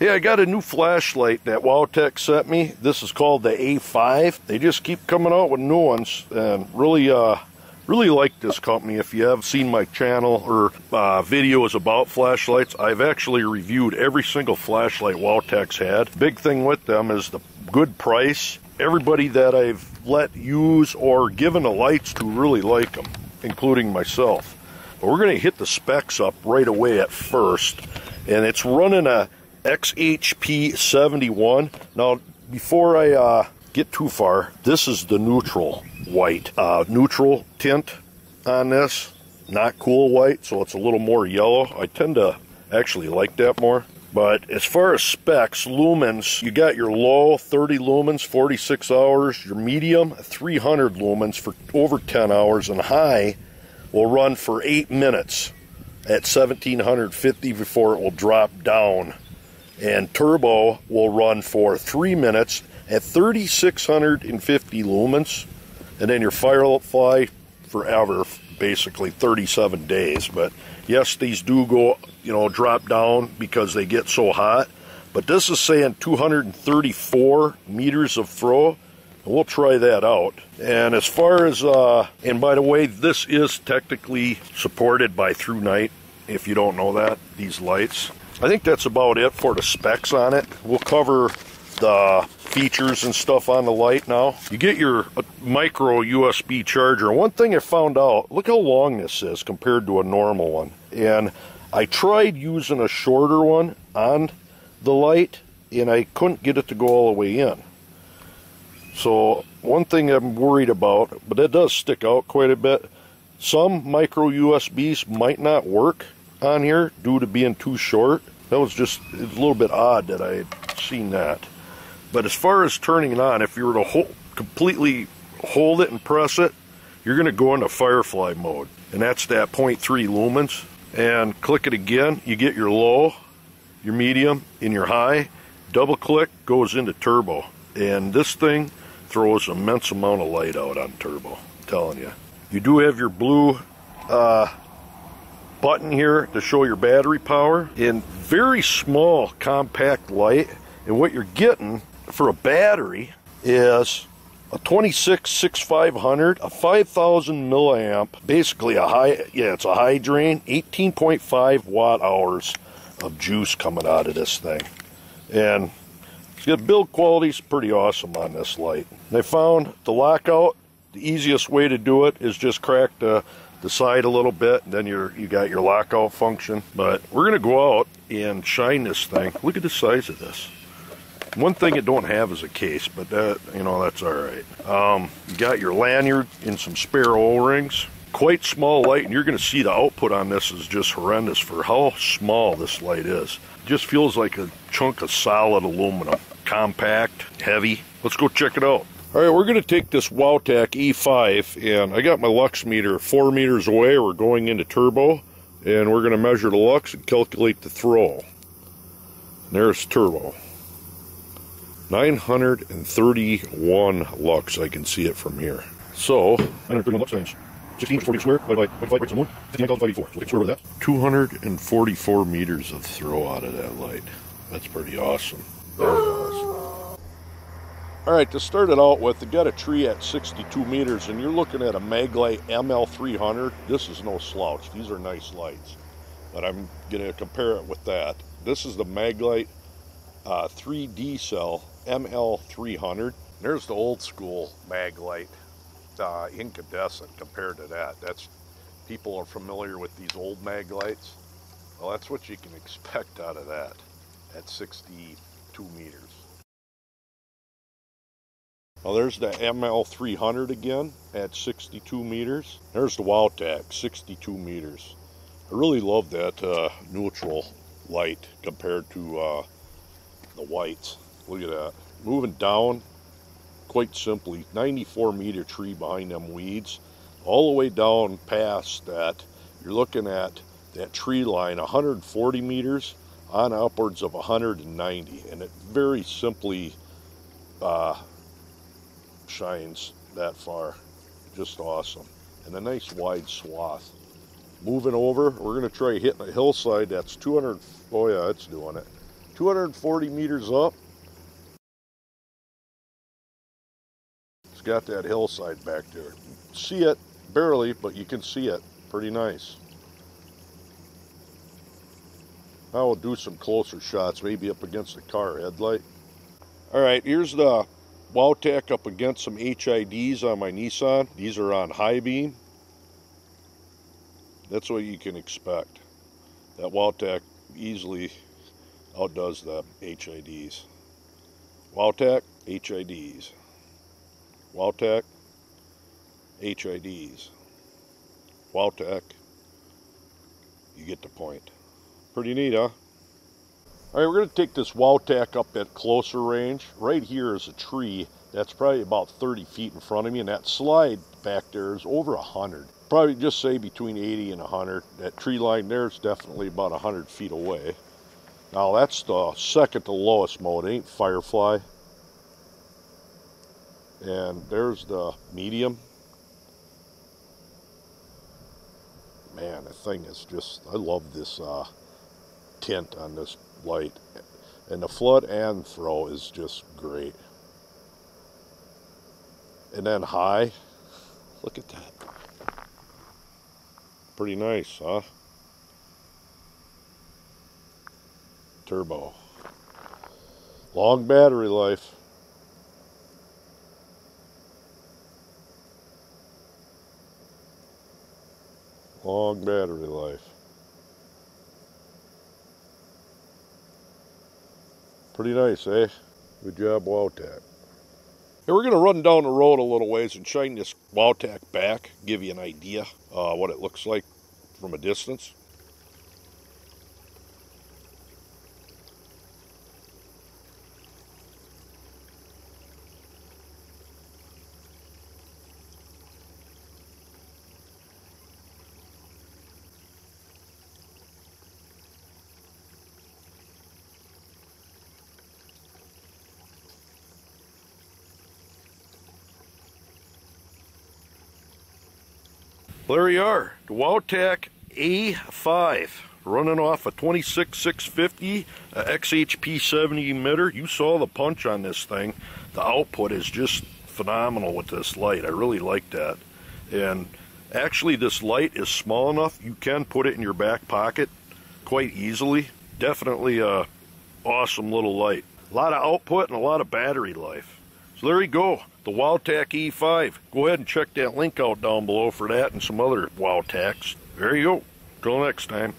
Hey, I got a new flashlight that Wowtac sent me. This is called the A5. They just keep coming out with new ones, and really like this company. If you have seen my channel or videos about flashlights, I've actually reviewed every single flashlight Wowtac's had. Big thing with them is the good price. Everybody that I've let use or given the lights to really like them, including myself. But we're going to hit the specs up right away at first, and it's running a XHP 71. Now, before I get too far, this is the neutral white. Neutral tint on this, not cool white, so it's a little more yellow. I tend to actually like that more. But as far as specs, lumens, you got your low 30 lumens, 46 hours, your medium 300 lumens for over 10 hours, and high will run for 8 minutes at 1750 before it will drop down. And turbo will run for 3 minutes at 3650 lumens, and then your firefly forever, basically 37 days. But yes, these do go, drop down because they get so hot. But this is saying 234 meters of throw, and we'll try that out. And as far as, and by the way, this is technically supported by Through Night, if you don't know that, these lights. I think that's about it for the specs on it. We'll cover the features and stuff on the light now. You get your micro USB charger. One thing I found out, look how long this is compared to a normal one. And I tried using a shorter one on the light, and I couldn't get it to go all the way in. So one thing I'm worried about, but it does stick out quite a bit, some micro USBs might not work on here due to being too short. That was just a little bit odd that I had seen that. But as far as turning it on, if you were to completely hold it and press it, you're going to go into firefly mode, and that's that 0.3 lumens. And click it again, you get your low, your medium, and your high. Double click, goes into turbo, and this thing throws an immense amount of light out on turbo, I'm telling you. You do have your blue button here to show your battery power, and very small compact light. And what you're getting for a battery is a 26-6500, a 5000 milliamp, basically a high, it's a high drain, 18.5 watt hours of juice coming out of this thing. And the build quality is pretty awesome on this light. And I found the lockout, the easiest way to do it is just crack the side a little bit, and then you got your lockout function. But we're going to go out and shine this thing. Look at the size of this. One thing it don't have is a case, but that's all right. You got your lanyard and some spare O-rings. Quite small light, and you're going to see the output on this is just horrendous for how small this light is. It just feels like a chunk of solid aluminum. Compact, heavy. Let's go check it out. All right, we're going to take this Wowtac A5, and I got my lux meter 4 meters away. We're going into turbo, and we're going to measure the lux and calculate the throw. And there's turbo. 931 lux, I can see it from here. So, 931 lux times 16 square, divided by 0.5 rates on 1, 59,054. So we can square with that. 244 meters of throw out of that light. That's pretty awesome. Very awesome. Alright, to start it out with, they got a tree at 62 meters, and you're looking at a Maglite ML300. This is no slouch. These are nice lights. But I'm going to compare it with that. This is the Maglite 3D cell ML300. There's the old school Maglite incandescent compared to that. People are familiar with these old Maglites. Well, that's what you can expect out of that at 62 meters. Well, there's the ML300 again at 62 meters. There's the Wowtac, 62 meters. I really love that neutral light compared to the whites. Look at that. Moving down, quite simply, 94 meter tree behind them weeds. All the way down past that, you're looking at that tree line, 140 meters on upwards of 190. And it very simply shines that far. Just awesome. And a nice wide swath. Moving over, we're going to try hitting a hillside that's 200, oh yeah, it's doing it. 240 meters up. It's got that hillside back there. See it barely, but you can see it. Pretty nice. Now we'll do some closer shots, maybe up against the car headlight. All right, here's the Wowtac up against some HIDs on my Nissan. These are on high beam. That's what you can expect. That Wowtac easily outdoes the HIDs. Wowtac, HIDs. Wowtac, HIDs. Wowtac. You get the point. Pretty neat, huh? All right, we're going to take this Wowtac up at closer range. Right here is a tree that's probably about 30 feet in front of me, and that slide back there is over 100. Probably just say between 80 and 100. That tree line there is definitely about 100 feet away. Now that's the second to lowest mode, ain't Firefly. And there's the medium. Man, the thing is just, I love this tint on this light. And the flood and throw is just great. And then high, look at that. Pretty nice, huh? Turbo. Long battery life. Long battery life. Pretty nice, eh? Good job, Wowtac. Hey, we're going to run down the road a little ways and shine this Wowtac back, give you an idea what it looks like from a distance. There you are, the Wowtac A5, running off a 26650 XHP 70 emitter. You saw the punch on this thing. The output is just phenomenal with this light. I really like that. And actually this light is small enough you can put it in your back pocket quite easily. Definitely a awesome little light. A lot of output and a lot of battery life. So there you go, the Wowtac A5. Go ahead and check that link out down below for that and some other Wowtacs. There you go. Till next time.